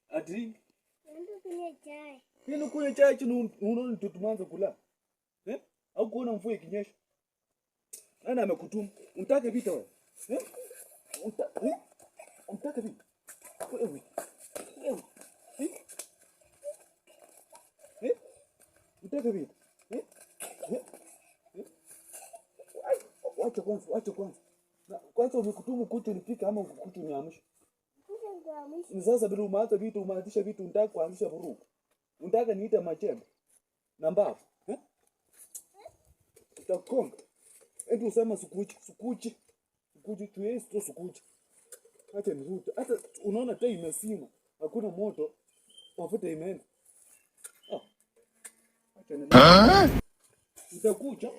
Ati? Ndio kunywa chai. Nini kunywa chai chini unaona tutumanza kula? Au kuona mvua ikinyesha? Nani amekutuma? Unataka vita wewe? Unataka vita? Wewe. Unataka vita? Wacha kwanza. Kwanza umekutumu kutu nipika ama kutu niamsha? Ni sasa bila umaanza vitu umaanisha vitu unataka kuanzisha vurugu. Unataka niita machembe na mbavu. Utakonga. Eti usema sukuchi tuwezi tu sukuchi. Acha nirudi. Hata unaona taa imesima. Hakuna moto. Mafuta imeenda. Acha nirudi. Utakuja.